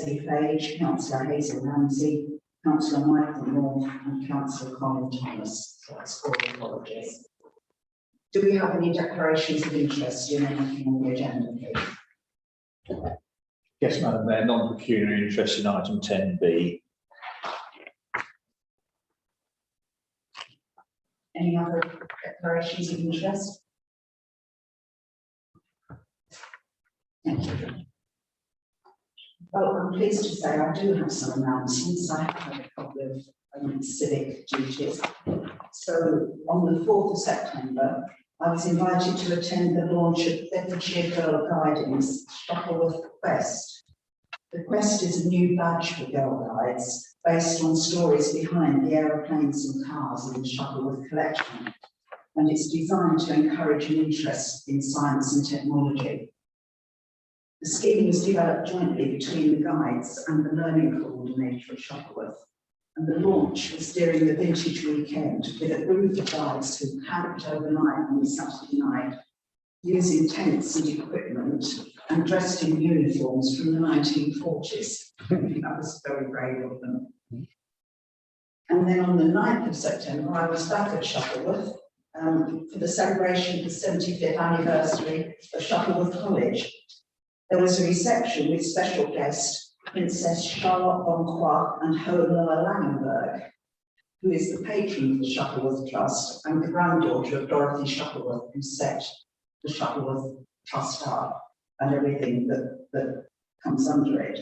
Leslie Page, Councillor Hazel Ramsey, Councillor Michael North and Councillor Colin Thomas. So that's 4 apologies. Do we have any declarations of interest in anything on the agenda, please? Yes, Madam Mayor, non-pecuniary interest in item 10B. Any other declarations of interest? Thank you. Well, I'm pleased to say I do have some announcements. I have had a couple of civic duties. So on the 4th of September, I was invited to attend the launch of Bedfordshire Girl Guiding's Shuttleworth Quest. The Quest is a new badge for Girl Guides based on stories behind the aeroplanes and cars in the Shuttleworth collection, and it's designed to encourage an interest in science and technology. The scheme was developed jointly between the guides and the learning coordinator at Shuttleworth, and the launch was during the vintage weekend with a group of guides who camped overnight on Saturday night using tents and equipment and dressed in uniforms from the 1940s. That was very brave of them. And then on the 9th of September, I was back at Shuttleworth for the celebration of the 75th anniversary of Shuttleworth College. There was a reception with special guest Princess Charlotte Bonquois and Hohenlohe Langenberg, who is the patron of the Shuttleworth Trust and the granddaughter of Dorothy Shuttleworth, who set the Shuttleworth Trust up and everything that comes under it,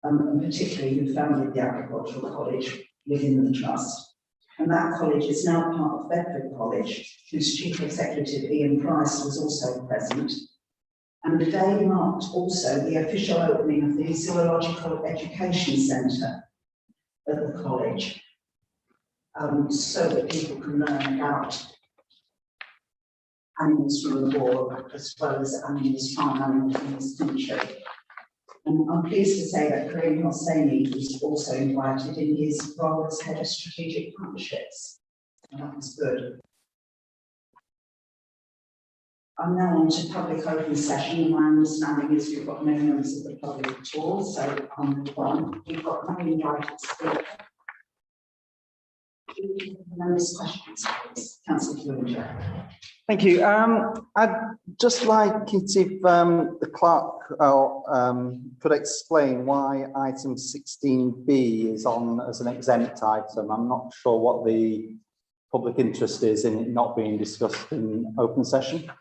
and particularly who founded the Agricultural College within the Trust. And that college is now part of Bedford College, whose Chief Executive Ian Price was also present. And the day marked also the official opening of the Zoological Education Centre at the college, so that people can learn about animals from the world as well as animals, farm animals in this country. And I'm pleased to say that Karim Hosseini was also invited in his role as Head of Strategic Partnerships, and that was good. I'm now on to public open session, and my understanding is we've got no members of the public at all, so on we've got no invited speaker. Members' questions, please. Councillor Fluinger. Thank you. I'd just like it if the clerk could explain why item 16B is on as an exempt item. I'm not sure what the public interest is in it not being discussed in open session.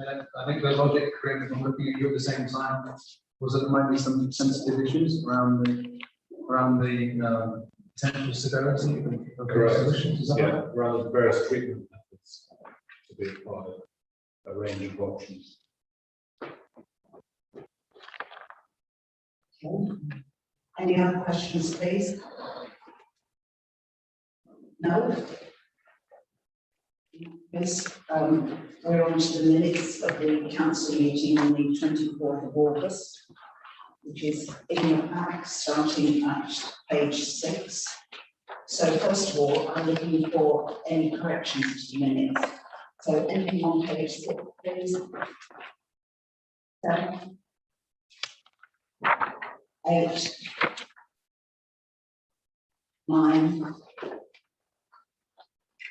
I think the logic, if I'm looking at you at the same time, was that there might be some sensitive issues around the potential severity of various solutions. Is that right? Around the various treatment methods to be applied, a range of options. Okay. Any other questions, please? No? Yes, we're on to the minutes of the council meeting on the 24th of August, which is in the pack, starting at page 6. So first of all, I'm looking for any corrections to the minutes. So anything on page 6, please? 7, 8, 9,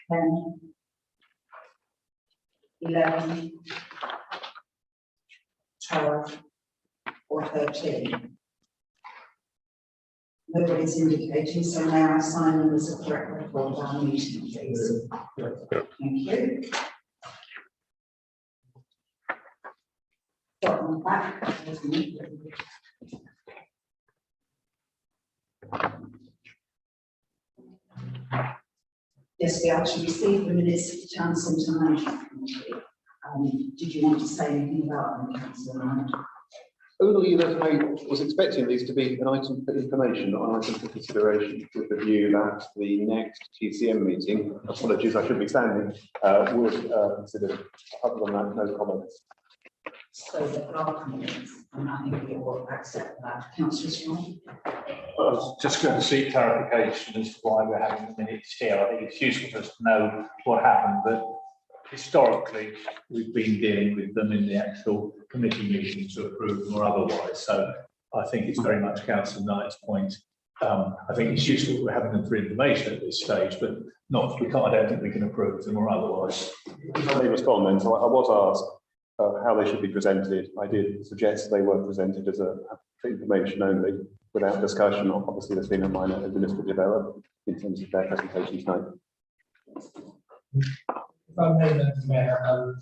10, 11, 12, or 13. Nobody's indicating, so may I sign them as a correct record of our meeting, please? Thank you. Got them back. Yes, we actually received the minutes of the Town Centre Management Committee. Did you want to say anything about them, Councillor Knight? Only that I was expecting these to be an item for information, not an item for consideration, with the view that the next TCM meeting, apologies I should be standing, would consider. Other than that, no comments. So there are comments, and I think we will accept that. Councillor Strong? I was just going to seek clarification as to why we're having the minutes here. I think it's useful for us to know what happened, but historically, we've been dealing with them in the actual committee meeting to approve them or otherwise. So I think it's very much Councillor Knight's point. I think it's useful that we're having them for information at this stage, but not, I don't think we can approve them or otherwise. Let me respond then. So I was asked how they should be presented. I did suggest they were presented as for information only, without discussion. Obviously, there's been a minor administrative error in terms of their presentation tonight. If I may, Mr. Mayor,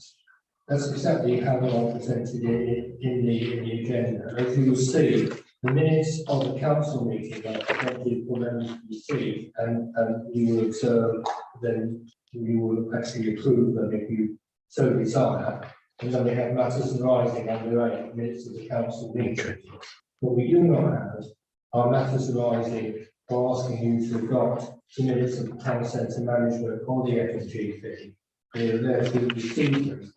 that's exactly how I presented it in the agenda. As you will see, the minutes of the council meeting are presented for members to receive, and you will observe, then you will actually approve them if you so desire. And then we have matters arising under 8 minutes of the council meeting. What we do not have are matters arising or asking you to adopt the minutes of the town centre management or the F&G fee. They are there to receive them.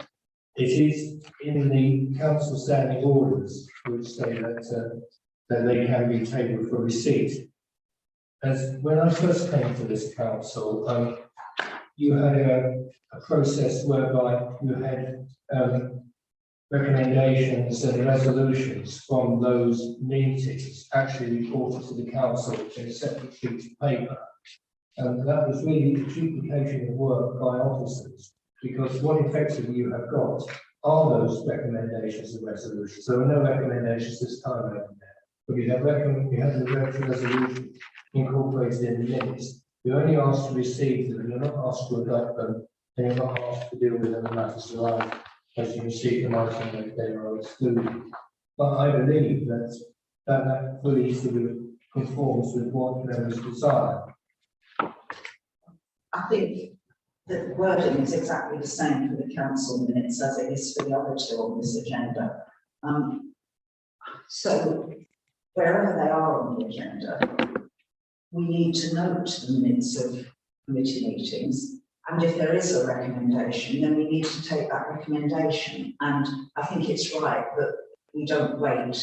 It is in the council standing orders which say that they can be tabled for receipt. As when I first came to this council, you had a process whereby you had recommendations and resolutions from those meetings actually reported to the council in a separate sheet of paper. And that was really the duplication of work by officers, because what effectively you have got are those recommendations and resolutions. There are no recommendations this time around there, but you have the resolution incorporated in the minutes. You're only asked to receive them, you're not asked to adopt them, and you're not asked to deal with them matters of life. As you can see, the item that they are excluded. But I believe that fully sort of conforms with what members desire. I think the wording is exactly the same for the council minutes as it is for the other two on this agenda. So wherever they are on the agenda, we need to note the minutes of committee meetings. And if there is a recommendation, then we need to take that recommendation. And I think it's right that we don't wait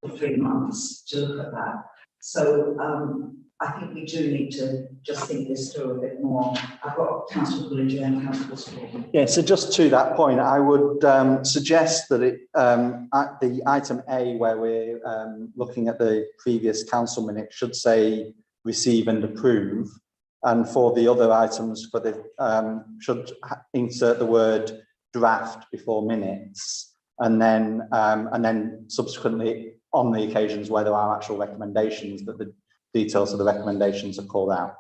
for 3 months to look at that. So I think we do need to just think this through a bit more. I've got Councillor Bullinger and Councillor Small. Yeah, so just to that point, I would suggest that at the item A, where we're looking at the previous council minute, should say receive and approve. And for the other items, for the should insert the word draft before minutes, and then subsequently on the occasions where there are actual recommendations, that the details of the recommendations are called out.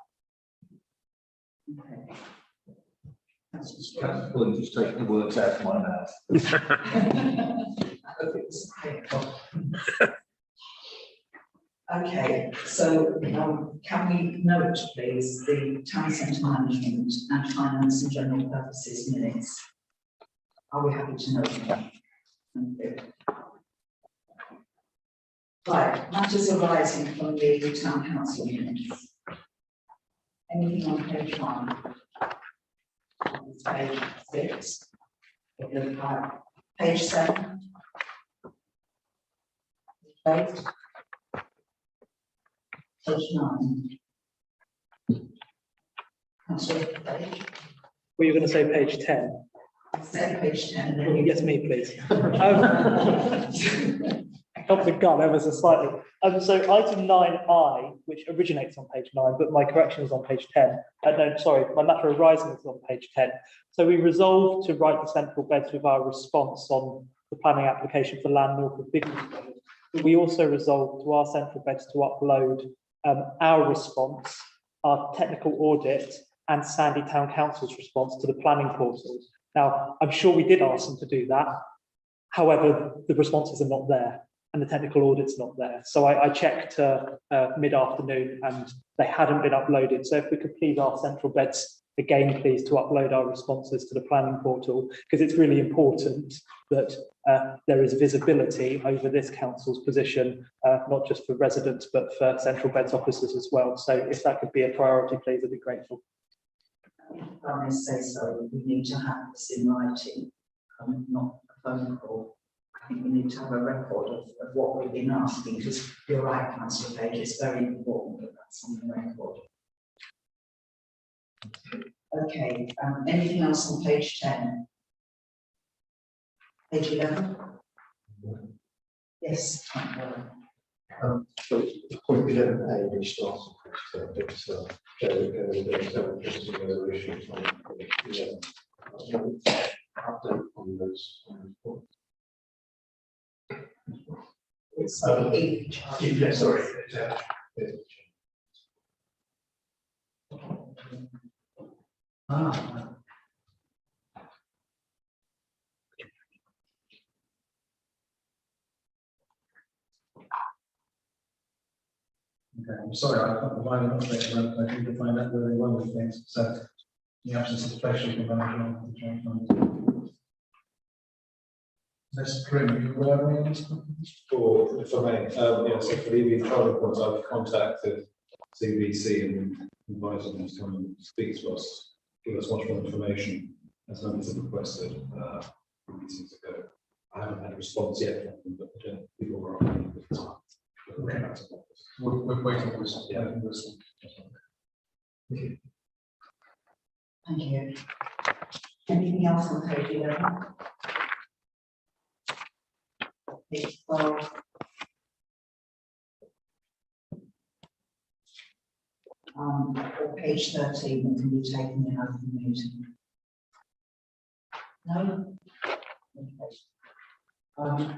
Okay. Councillor Pullen just taking the words out of my mouth. Okay, so can we note, please, the town centre management and finance and general purposes minutes? Are we happy to note that? Thank you. Right, matters arising from the town council minutes. Anything on page 1? It's page 6. Page 7. Page 9. Councillor Page. Were you going to say page 10? Say page 10. Oh, yes, me, please. Up the gun ever so slightly. So item 9I, which originates on page 9, but my correction is on page 10. No, sorry, my matter arising is on page 10. So we resolved to write the central beds with our response on the planning application for land north of Biggleswade. But we also resolved to our central beds to upload our response, our technical audit, and Sandy Town Council's response to the planning portal. Now, I'm sure we did ask them to do that. However, the responses are not there and the technical audit's not there. So I checked mid-afternoon and they hadn't been uploaded. So if we could please ask central beds again, please, to upload our responses to the planning portal, because it's really important that there is visibility over this council's position, not just for residents, but for central beds officers as well. So if that could be a priority, please, I'd be grateful. If I may say so, we need to have this in writing, not a phone call. I think we need to have a record of what we've been asking, because you're right, Councillor Page, it's very important that that's on the record. Okay, anything else on page 10? Page 11? Yes. So point 11A, which starts on page 10, it's several issues on page 11. Update on those points. It's the age. Yeah, sorry. Ah. Okay, I'm sorry, I can't provide an update, but I think you'll find out very well with things, so the absence of special can manage on. Let's bring you aware of this. For, if I may, yeah, so for the EV charging points, I've contacted CBC and invited them to come and speak to us, give us much more information as members have requested, meetings ago. I haven't had a response yet from them, but people were on the time. We're waiting for this. Yeah. Thank you. Anything else on page 11? Page 12. Or page 13 that can be taken in out of the meeting. No? Okay.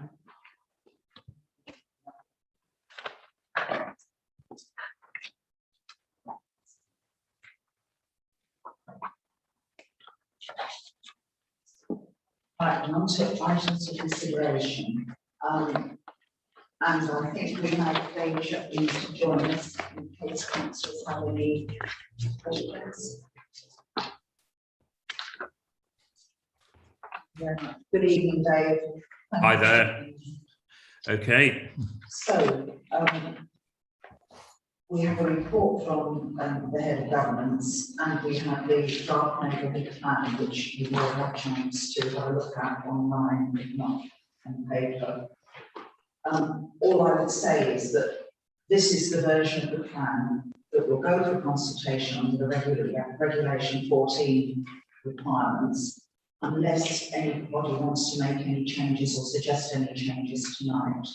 Right, on to items of consideration. And I think we have David Shepley to join us in case councillors have any questions. Yeah. Good evening, Dave. Hi there. Okay. So, we have a report from the head of governance, and we have the draft neighbourhood plan, which you will have a chance to have a look at online, if not on paper. All I would say is that this is the version of the plan that will go for consultation under the regulation 14 requirements, unless anybody wants to make any changes or suggest any changes tonight.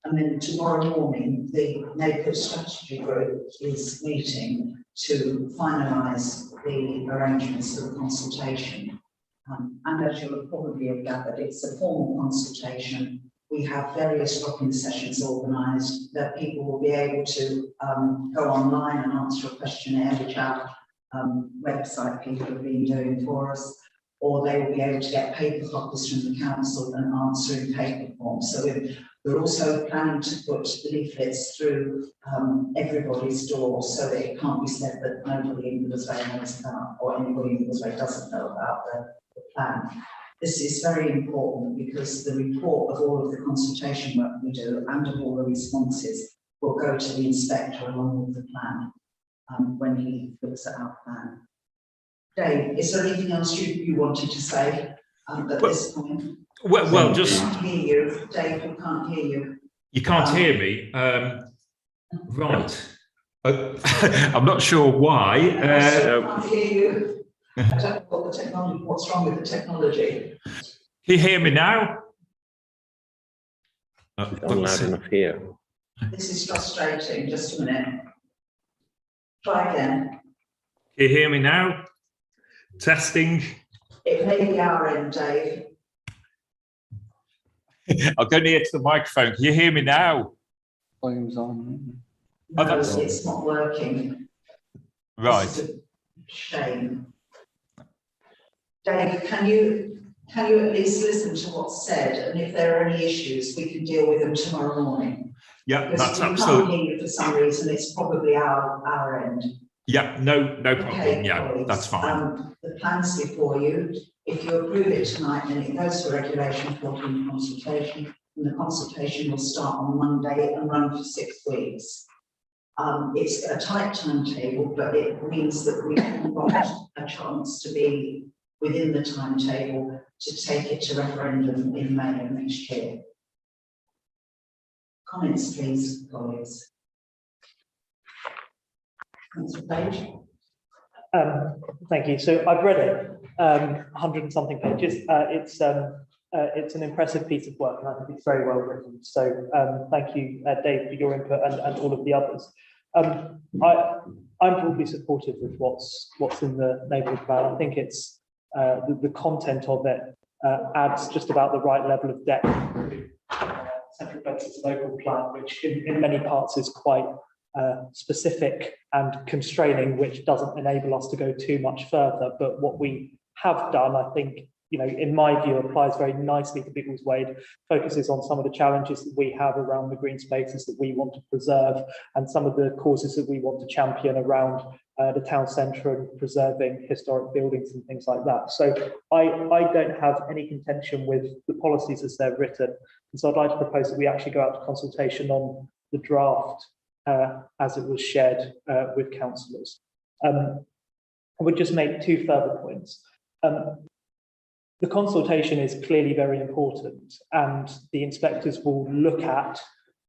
And then tomorrow morning, the neighbourhood strategy group is meeting to finalise the arrangements for the consultation. And as you'll probably have gathered, it's a formal consultation. We have various drop-in sessions organised that people will be able to go online and answer a questionnaire, which our website people have been doing for us, or they will be able to get paper copies from the council and answer in paper form. So we're also planning to put leaflets through everybody's door, so that it can't be said that nobody in the Woodsway knows about, or anybody in the Woodsway doesn't know about the plan. This is very important because the report of all of the consultation work we do and of all the responses will go to the inspector along with the plan when he looks at our plan. Dave, is there anything else you wanted to say at this point? Well, just I can't hear you, Dave. We can't hear you. you can't hear me, right? I'm not sure why. I can't hear you. I don't know what the technology. What's wrong with the technology? Can you hear me now? It's not loud enough here. This is frustrating. Just a minute. Try again. Can you hear me now? Testing. It may be our end, Dave. I'll go near to the microphone. Can you hear me now? Volume's on. Oh, No, that's- it's not working. Right. This is a shame. Dave, can you at least listen to what's said, and if there are any issues, we can deal with them tomorrow morning. Yeah, Because that's we can't absolutely. hear you for some reason. It's probably our end. Yeah, no problem. Okay, Yeah, colleagues, that's fine. the plan's before you. If you approve it tonight, then it goes for regulation 14 consultation, and the consultation will start on Monday and run for 6 weeks. It's a tight timetable, but it means that we've got a chance to be within the timetable to take it to referendum in May of next year. Comments, please, colleagues. Councillor Page. Thank you. So I've read it, 100 and something pages. It's an impressive piece of work, and I think it's very well written. So thank you, Dave, for your input and all of the others. I'm broadly supportive of what's in the neighbourhood plan. I think it's the content of it adds just about the right level of depth to Central Bedford's local plan, which in many parts is quite specific and constraining, which doesn't enable us to go too much further. But what we have done, I think, in my view, applies very nicely to Biggleswade, focuses on some of the challenges that we have around the green spaces that we want to preserve and some of the causes that we want to champion around the town centre and preserving historic buildings and things like that. So I don't have any contention with the policies as they're written. And so I'd like to propose that we actually go out to consultation on the draft as it was shared with councillors. I would just make two further points. The consultation is clearly very important, and the inspectors will look at,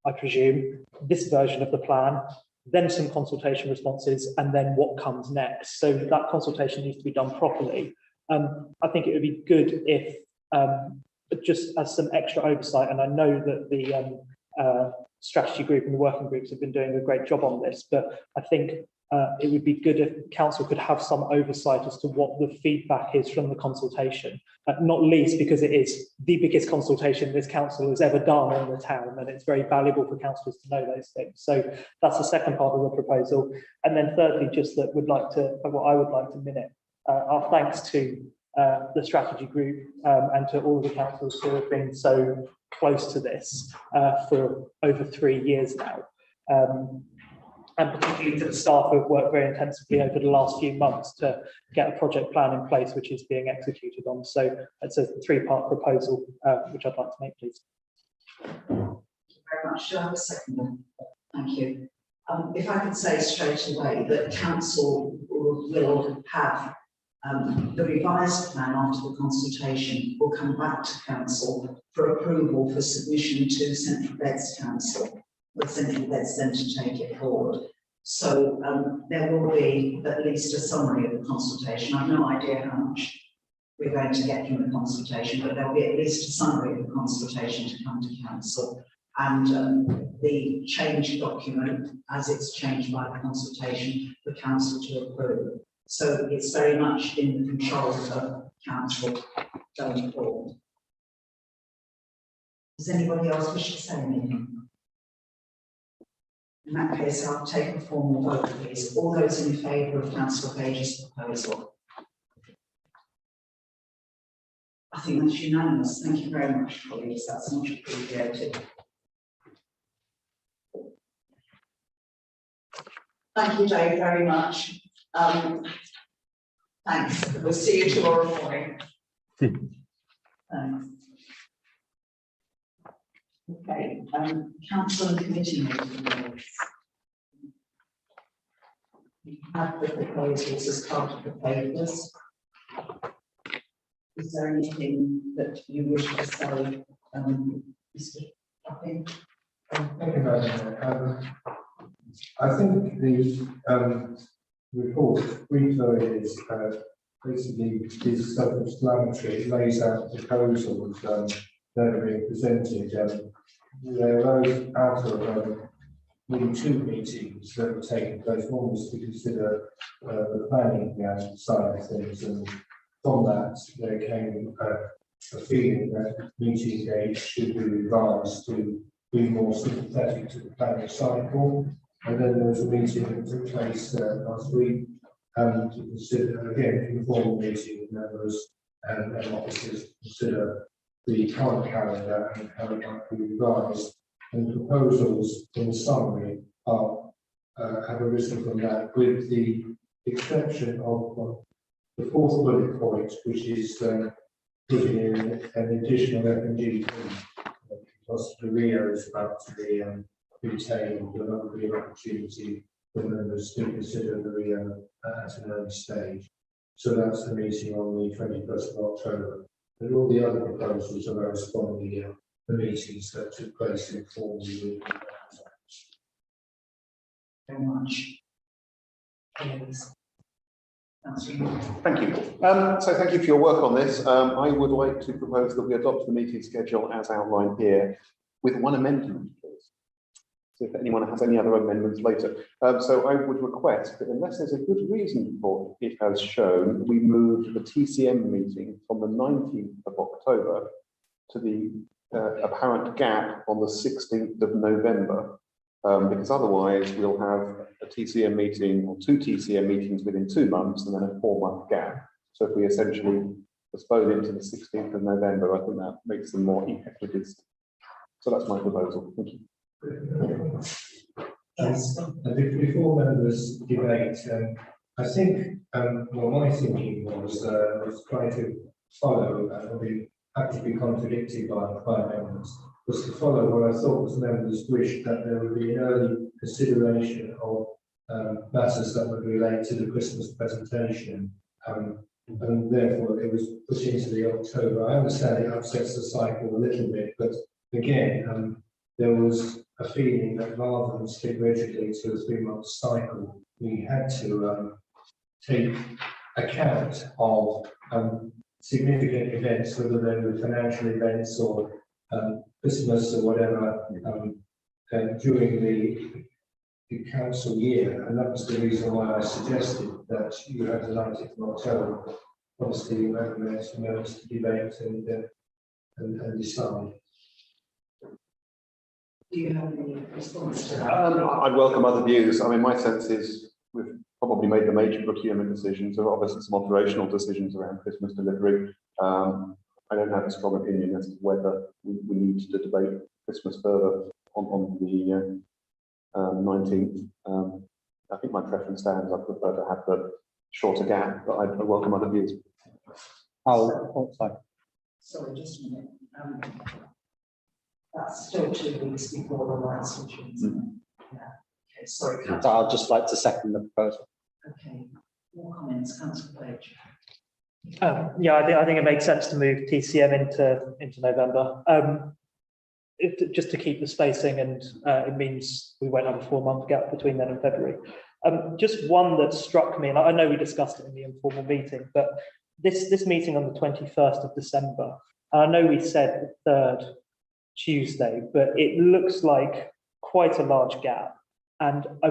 I presume, this version of the plan, then some consultation responses, and then what comes next. So that consultation needs to be done properly. I think it would be good if, just as some extra oversight, and I know that the strategy group and the working groups have been doing a great job on this, but I think it would be good if council could have some oversight as to what the feedback is from the consultation, not least because it is the biggest consultation this council has ever done on the town, and it's very valuable for councillors to know those things. So that's the second part of the proposal. And then thirdly, just that what I would like to minute our thanks to the strategy group and to all of the councillors who have been so close to this for over 3 years now. And particularly to the staff who have worked very intensively over the last few months to get a project plan in place, which is being executed on. So it's a 3-part proposal, which I'd like to make, please. Thank you very much. Do I have a second? Thank you. If I could say straight away that council will have the revised plan after the consultation will come back to council for approval for submission to Central Beds Council. The Central Beds then to take it forward. So there will be at least a summary of the consultation. I've no idea how much we're going to get from the consultation, but there'll be at least a summary of the consultation to come to council, and the change document as it's changed by the consultation for council to approve. So it's very much in the control of council going forward. Does anybody else wish to say anything? In that case, I'll take a formal vote, please. All those in favour of Councillor Page's proposal? I think that's unanimous. Thank you very much, colleagues. That's much appreciated. Thank you, Dave, very much. Thanks. We'll see you tomorrow morning. Thanks. Okay, council and committee meetings. We have the proposals as part of the papers. Is there anything that you wish to say, Mr. Duffy? Thank you, Madam Chair. I think the report, brief though it is, basically is self-explanatory. It lays out proposals that are being presented. They arose out of really 2 meetings that were taking place. One was to consider the planning side of things, and from that there came a feeling that meeting dates should be revised to be more sympathetic to the planning cycle. And then there was a meeting that took place last week to consider, again, informal meeting with members and officers to consider the current calendar and how it might be revised. And the proposals in summary are have arisen from that, with the exception of the 4th bullet point, which is putting in an additional F&G because the Rio is about to be retained, but not really an opportunity for members to consider the Rio at an early stage. So that's the meeting on the 21st of October. And all the other proposals are responding the meetings that took place informally. Very much. Yes. Councillor. Thank you. So thank you for your work on this. I would like to propose that we adopt the meeting schedule as outlined here with one amendment, please. So if anyone has any other amendments later. So I would request that unless there's a good reason for it as shown, we move the TCM meeting from the 19th of October to the apparent gap on the 16th of November. Because otherwise we'll have a TCM meeting or two TCM meetings within 2 months and then a 4-month gap. So if we essentially postpone it to the 16th of November, I think that makes them more equidistant. So that's my proposal. Thank you. And before members debate, I think well, my thinking was trying to follow, and we had to be contradicted by members, was to follow what I thought was members' wish, that there would be an early consideration of matters that would relate to the Christmas presentation, and therefore it was put into the October. I understand it upsets the cycle a little bit, but again, there was a feeling that rather than stick rigidly to a 3-month cycle, we had to take account of significant events, whether they were financial events or Christmas or whatever, during the council year. And that was the reason why I suggested that you had the 19th of October. Obviously, you have to debate and decide. Do you have any response to that? I'd welcome other views. I mean, my sense is we've probably made the major procurement decisions. There are obviously some operational decisions around Christmas delivery. I don't have a strong opinion as to whether we need to debate Christmas further on the 19th. I think my preference stands. I prefer to have the shorter gap, but I welcome other views. Sorry, just a minute. That's still 2 weeks before the light switches. Yeah. Okay, sorry. I'd just like to second the proposal. Okay. More comments, Councillor Page. Yeah, I think it makes sense to move TCM into November. Just to keep the spacing, and it means we won't have a 4-month gap between then and February. Just one that struck me, and I know we discussed it in the informal meeting, but this meeting on the 21st of December, and I know we said the 3rd Tuesday, but it looks like quite a large gap, and I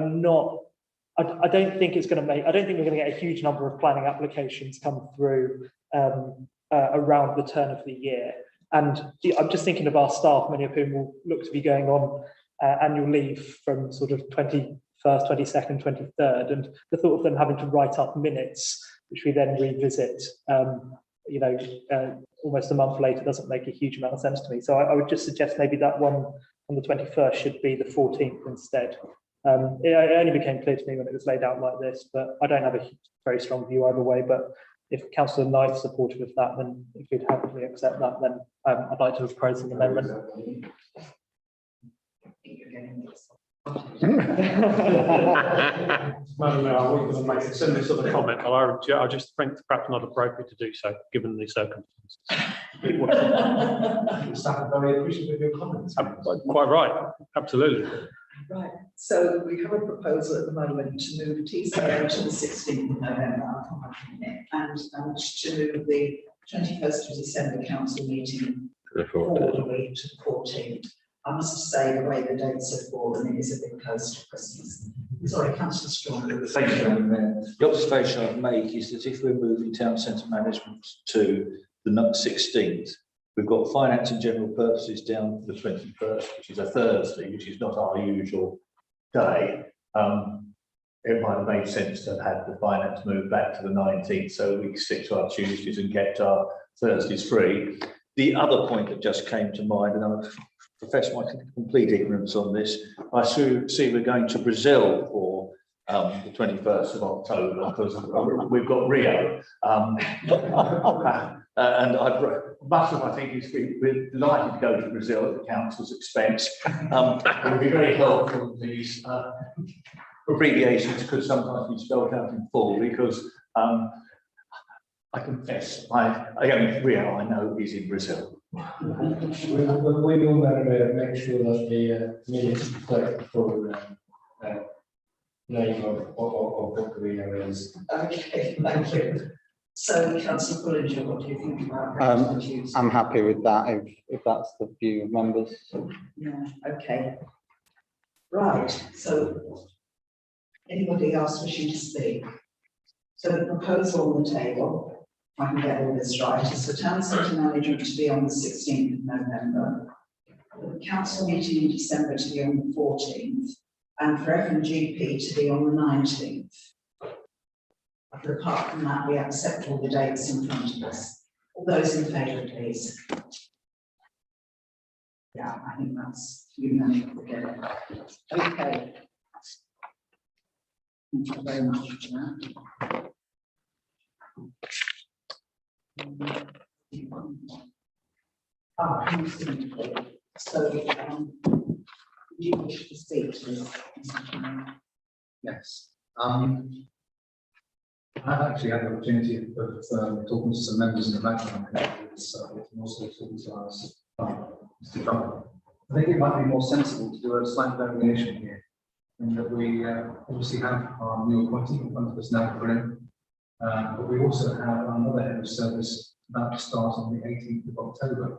don't think it's going to make, I don't think we're going to get a huge number of planning applications come through around the turn of the year. And I'm just thinking of our staff, many of whom will look to be going on annual leave from sort of 21st, 22nd, 23rd, and the thought of them having to write up minutes, which we then revisit, almost a month later, doesn't make a huge amount of sense to me. So I would just suggest maybe that one on the 21st should be the 14th instead. It only became clear to me when it was laid out like this, but I don't have a very strong view either way. But if Councillor Knight's supportive of that, then if you'd happily accept that, then I'd like to propose an amendment. Madam Mayor, I was going to make a similar sort of comment, but I just think perhaps not appropriate to do so, given the circumstances. Very appreciative of your comments. Quite right, absolutely. Right, so we have a proposal at the moment to move TCO to the 16th of November, I'll come back in a minute, and to move the 21st of December council meeting forwardly to the 14th. I must say, the way the dates have fallen, it is a bit close to Christmas. Sorry, Councillor Strong. Thank you, Madam Mayor. The observation I'd make is that if we're moving town centre management to the 16th, we've got finance and general purposes down to the 21st, which is a Thursday, which is not our usual day. It might have made sense to have had the finance move back to the 19th, so we stick to our Tuesdays and kept our Thursdays free. The other point that just came to mind, and I've professed my complete ignorance on this, I see we're going to Brazil for the 21st of October, because we've got Rio. And I think we're delighted to go to Brazil at the council's expense. It would be very helpful if these abbreviations could sometimes be spelled out in full, because I confess, Rio I know is in Brazil. We will make sure that the minutes reflect the full name of what the areas. Okay, thank you. So, Councillor Bullinger, what do you think about registered use? I'm happy with that if that's the view of members. Yeah, okay. Right, so anybody else wishing to speak? So the proposal on the table, if I can get all this right, is for town centre management to be on the 16th of November, the council meeting in December to be on the 14th, and for F&GP to be on the 19th. But apart from that, we accept all the dates in front of us. All those in favour, please. Yeah, I think that's unanimous together. Okay. Thank you very much for that. So, you wish to speak to this? Yes. I've actually had the opportunity of talking to some members in the background, and also talking to us. Mr. Trump. I think it might be more sensible to do a slight variation here, in that we obviously have our new appointee in front of us now for him, but we also have another head of service about to start on the 18th of October.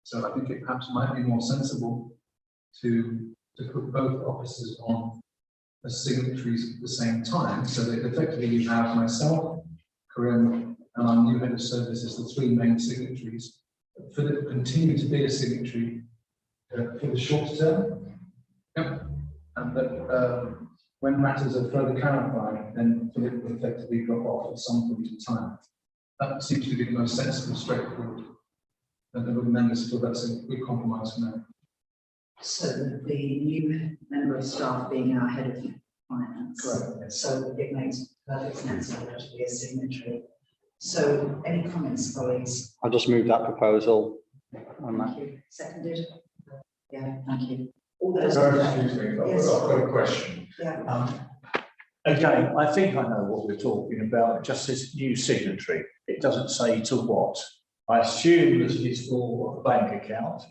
So I think it perhaps might be more sensible to put both officers on as signatories at the same time, so that effectively you have myself, Corinne, and our new head of service as the three main signatories. Philip will continue to be a signatory for the short term. Yep. And that when matters are further clarified, then Philip will effectively drop off at some point in time. That seems to be the most sensible, straightforward. And the members feel that's a good compromise for now. So the new member of staff being our head of finance. Correct. So it makes perfect sense for her to be a signatory. So any comments, colleagues? I'll just move that proposal on that. Thank you. Seconded? Yeah, thank you. All those. Excuse me, Yes. I've got a question. Yeah. Again, I think I know what we're talking about, just this new signatory. It doesn't say to what. I assume that it is for a bank account.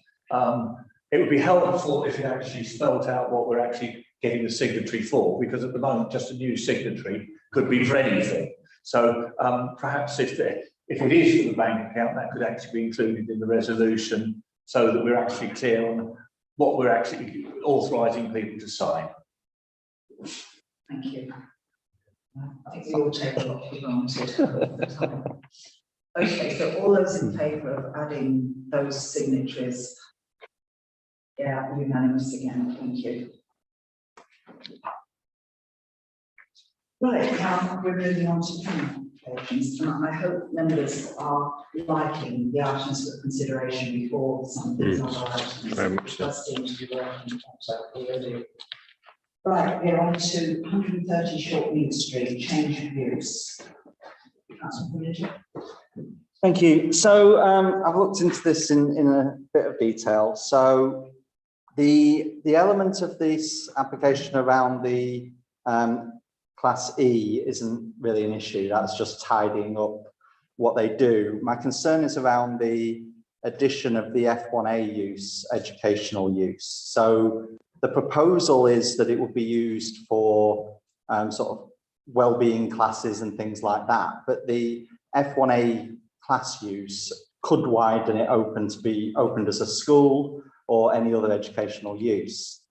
It would be helpful if it actually spelled out what we're actually getting the signatory for, because at the moment, just a new signatory could be for anything. So perhaps if it is for the bank account, that could actually be included in the resolution, so that we're actually clear on what we're actually authorising people to sign. Thank you. I think we all take a lot for granted. Okay, so all those in favour of adding those signatories? Yeah, unanimous again, thank you. Right, now we're moving on to planning applications, and I hope members are liking the items for consideration before some of these other items. Very much so. Does seem to be working already. Right, we're on to 130 Shortmead Street, change of use. Councillor Bullinger. Thank you. So I've looked into this in a bit of detail. So the element of this application around the Class E isn't really an issue. That's just tidying up what they do. My concern is around the addition of the F1A use, educational use. So the proposal is that it would be used for sort of well-being classes and things like that. But the F1A class use could widen it open to be opened as a school or any other educational use.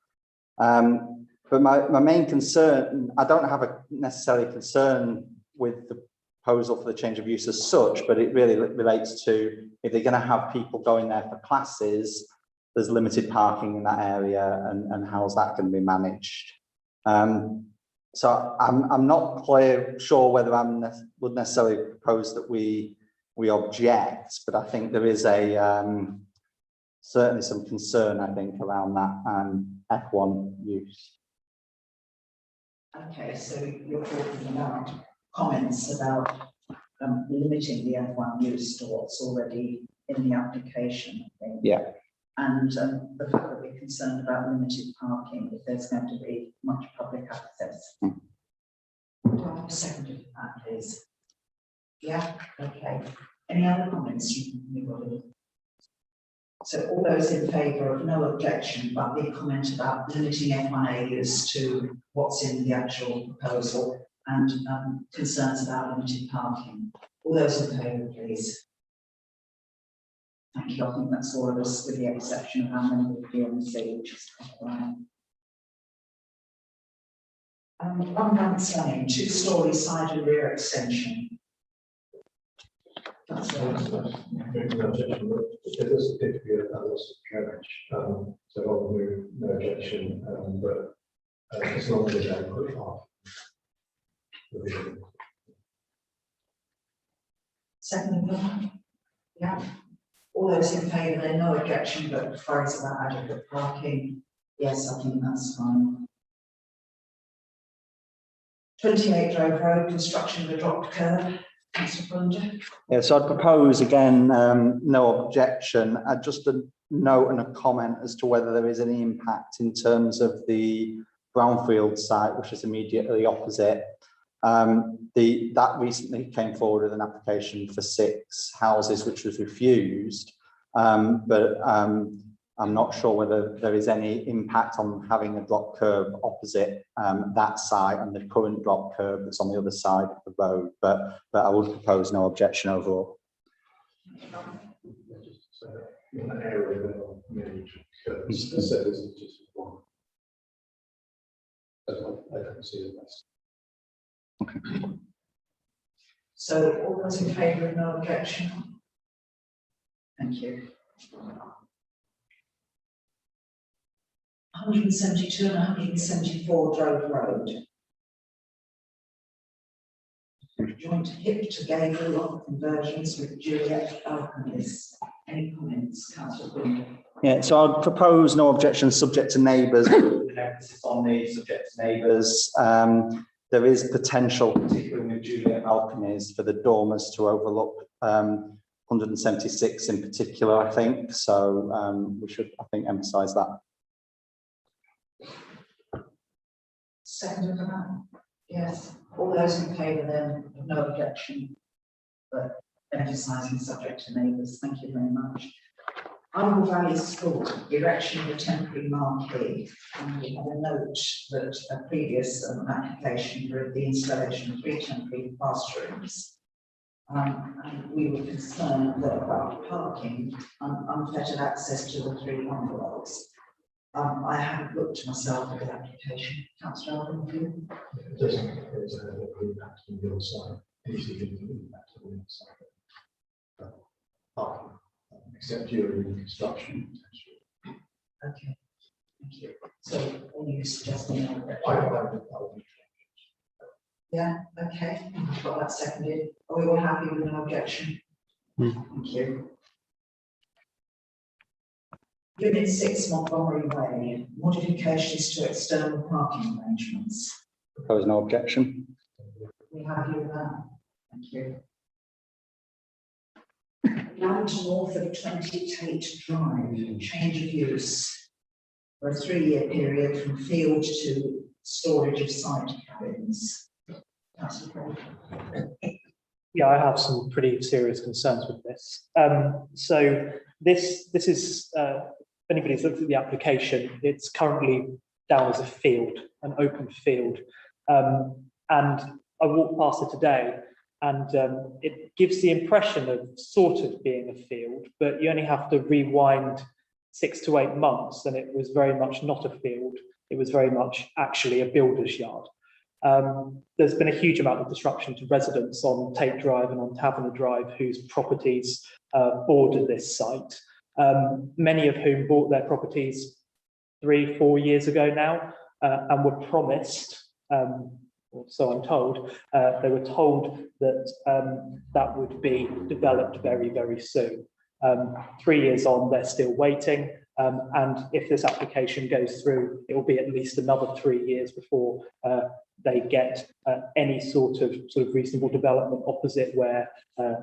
But my main concern, I don't have a necessarily concern with the proposal for the change of use as such, but it really relates to if they're going to have people going there for classes, there's limited parking in that area, and how's that going to be managed? So I'm not sure whether I would necessarily propose that we object, but I think there is certainly some concern, I think, around that F1 use. Okay, so you're talking about comments about limiting the F1 use to what's already in the application, I think. Yeah. And the fact that we're concerned about limited parking, if there's going to be much public access. Do I have a second to that, please? Yeah, okay. Any other comments from anybody? So all those in favour of no objection, but the comment about limiting F1A use to what's in the actual proposal and concerns about limited parking. All those in favour, please. Thank you. I think that's all of us, with the exception of how many would be on the C, which is fine. 1 month's lane, 2-storey side and rear extension. That's There does appear to be a loss of carriage, so I'll move no objection, but as long as there's adequate parking. Second, yeah. All those in favour, there no objection, but queries about adequate parking. Yes, I think that's fine. 28 Grove Road, construction of a dropped curb. Councillor Fuller. Yeah, so I'd propose again, no objection. Just a note and a comment as to whether there is any impact in terms of the brownfield site, which is immediately opposite. That recently came forward with an application for 6 houses, which was refused. But I'm not sure whether there is any impact on having a drop curb opposite that site and the current drop curb that's on the other side of the road. But I would propose no objection overall. In that area, there are many curbs, so this is just one. I don't see the rest. Okay. So all those in favour of no objection? Thank you. 172 and 174 Drove Road. Joint hip to gable lock conversions with Juliet balconies. Any comments, Councillor Quinn? Yeah, so I'd propose no objection subject to neighbours. With emphasis on the subject to neighbours. There is potential, particularly with Juliet balconies, for the dormers to overlook 176 in particular, I think. So we should, I think, emphasise that. Second for that? Yes. All those in favour then, no objection, but emphasising subject to neighbours. Thank you very much. Arnold Valley School, erection of a temporary marquee. And we have a note that a previous application for the installation of 3 temporary classrooms. And we were concerned that about parking and unfettered access to the 3 envelopes. I haven't looked myself at the application. Councillor Alvin, It doesn't, there's a impact on the other side, easily impact on the other side. Parking, except during construction. okay, thank you. So, are you suggesting that? Yeah, okay, I've got that seconded. Are we all happy with no objection? Thank you. Unit 6 Montgomery Way, modifications to external parking arrangements. Propose no objection. We happy with that? Thank you. Land north of 20 Tate Drive, change of use for a 3-year period from field to storage of site cabins. Yeah, I have some pretty serious concerns with this. So this is, if anybody's looked at the application, it's currently down as a field, an open field. And I walked past it today, and it gives the impression of sort of being a field, but you only have to rewind 6 to 8 months, and it was very much not a field. It was very much actually a builder's yard. There's been a huge amount of disruption to residents on Tate Drive and on Taverner Drive whose properties border this site, many of whom bought their properties 3-4 years ago now and were promised, or so I'm told, they were told that that would be developed very, very soon. 3 years on, they're still waiting. And if this application goes through, it will be at least another 3 years before they get any sort of reasonable development opposite where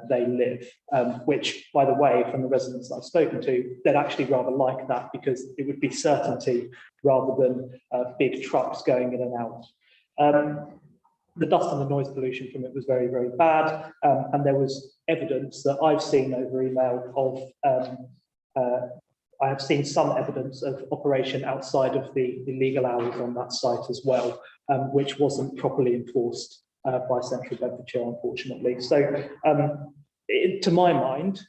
they live, which, by the way, from the residents that I've spoken to, they'd actually rather like that because it would be certainty rather than big trucks going in and out. The dust and the noise pollution from it was very, very bad, and there was evidence that I've seen over email of I have seen some evidence of operation outside of the legal hours on that site as well, which wasn't properly enforced by Central Bedfordshire, unfortunately. So to my mind,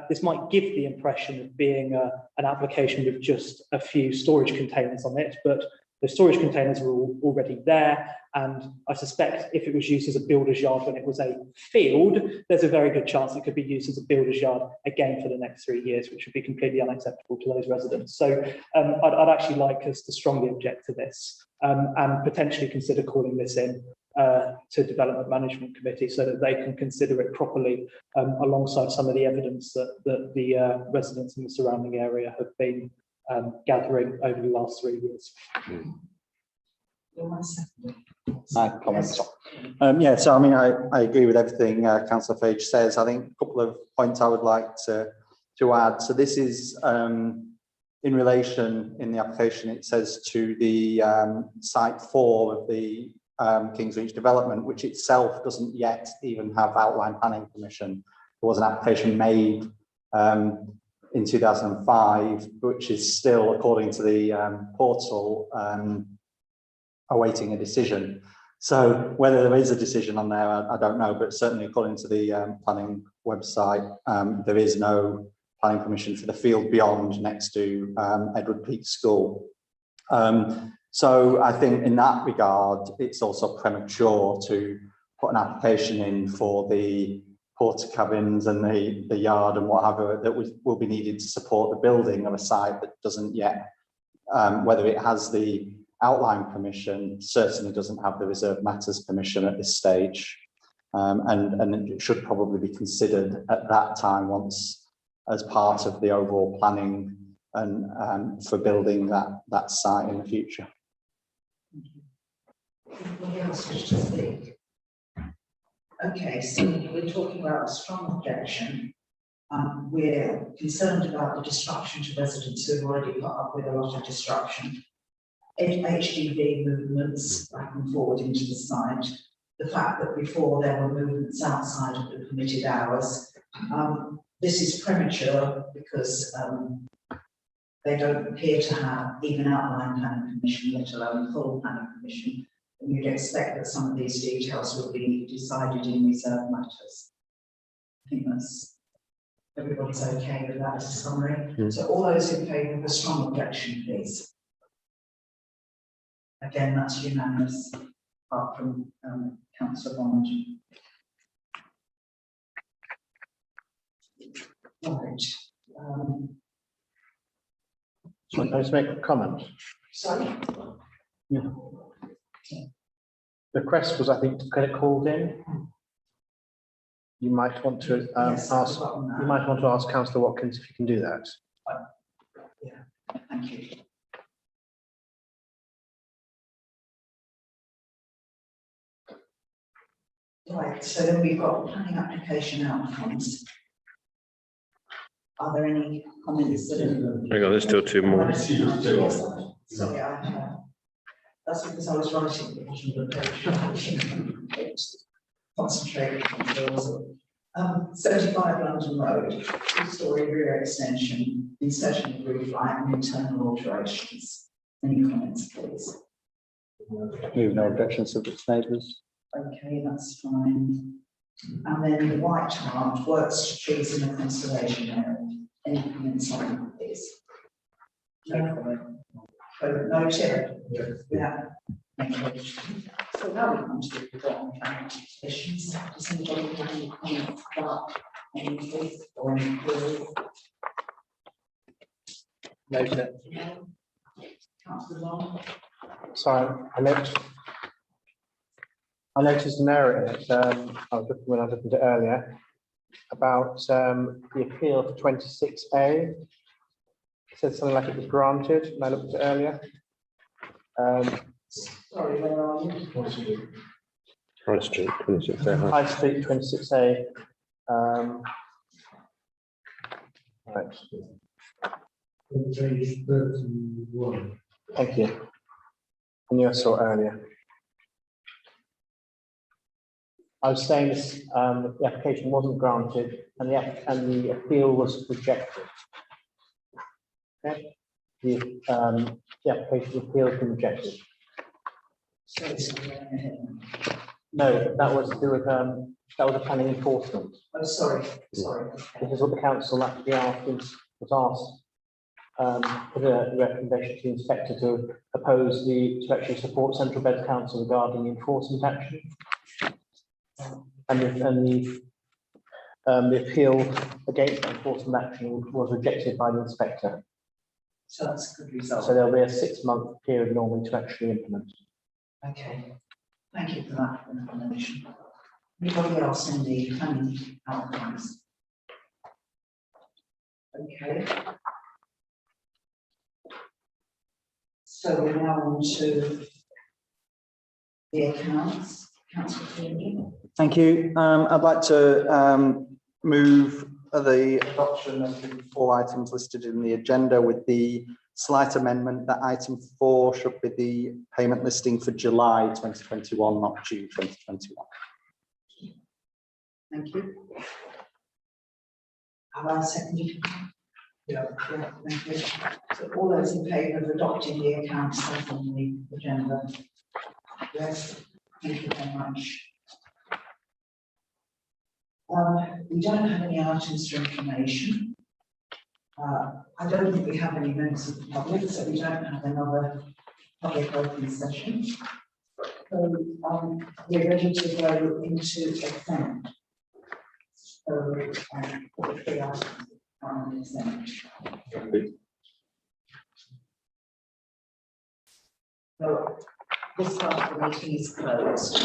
this might give the impression of being an application with just a few storage containers on it, but the storage containers are already there. And I suspect if it was used as a builder's yard when it was a field, there's a very good chance it could be used as a builder's yard again for the next 3 years, which would be completely unacceptable to those residents. So I'd actually like us to strongly object to this and potentially consider calling this in to Development Management Committee so that they can consider it properly alongside some of the evidence that the residents in the surrounding area have been gathering over the last 3 years. My comments. Yeah, so I mean, I agree with everything Councillor Fage says. I think a couple of points I would like to add. So this is in relation in the application, it says to the site 4 of the King's Reach development, which itself doesn't yet even have outline planning permission. There was an application made in 2005, which is still, according to the portal, awaiting a decision. So whether there is a decision on there, I don't know, but certainly according to the planning website, there is no planning permission for the field beyond next to Edward Peak School. So I think in that regard, it's also premature to put an application in for the porter cabins and the yard and whatever that will be needed to support the building of a site that doesn't yet, whether it has the outline permission, certainly doesn't have the reserved matters permission at this stage. And it should probably be considered at that time once as part of the overall planning and for building that site in the future. Anybody else wish to speak? Okay, so we're talking about a strong objection. We're concerned about the disruption to residents who have already put up with a lot of disruption. HGV movements back and forward into the site. The fact that before there were movements outside of the permitted hours. This is premature because they don't appear to have even outline planning permission, let alone full planning permission. And you'd expect that some of these details will be decided in reserved matters. I think that's, everybody's okay with that as a summary. So all those in favour of a strong objection, please. Again, that's unanimous, apart from Councillor Bond. Right. Can I just make a comment? Sorry? Yeah. The request was, I think, to get it called in. You might want to Yes, ask. You might want to ask Councillor Watkins if you can do that. Yeah, thank you. Right, so then we've got planning application outcomes. Are there any comments that are? Hang on, there's still 2 more. Yes, sorry, that's because I was writing the bottom of the page. Concentrated on 75 London Road, 2-storey rear extension, insertion of roof light and internal alterations. Any comments, please? We have no objections to its neighbours. Okay, that's fine. And then the white hart works to trees in a conservation area. Any comments on that, please? No comment. So no chair. Yeah. Thank you. So now we come to the bottom applications. Does anybody have any comments about anything or any queries? No, sir. Councillor Long? Sorry, I noticed an error in it. I was looking when I looked at it earlier about the appeal for 26A. It said something like it was granted, and I looked at it earlier. Sorry, where are you? High Street, 26A. High Street, 26A. Right. Page 31. Thank you. I knew I saw it earlier. I was saying this, the application wasn't granted and the appeal was rejected. The application appeal has been rejected. So it's not going ahead. No, that was to do with, that was a planning enforcement. Oh, sorry. This is what the council actually asked, was asked, for the recommendation to the inspector to to actually support Central Beds Council regarding the enforcement action. And the appeal against that enforcement action was rejected by the inspector. So that's a good result. So there'll be a 6-month period normally to actually implement. Okay, thank you for that information. Anybody else in the planning outlines? Okay. So we're now on to the accounts. Councillor Flindon. Thank you. I'd like to move the adoption of the 4 items listed in the agenda with the slight amendment that item 4 should be the payment listing for July 2021, not June 2021. Thank you. Have I seconded? Yeah, thank you. So all those in favour of adopting the accounts as on the agenda? Yes, thank you very much. We don't have any items for information. I don't think we have any members of the public, so we don't have another public open session. So we're ready to go into exempt. So the 3 items are on exempt. So this part of the meeting is closed.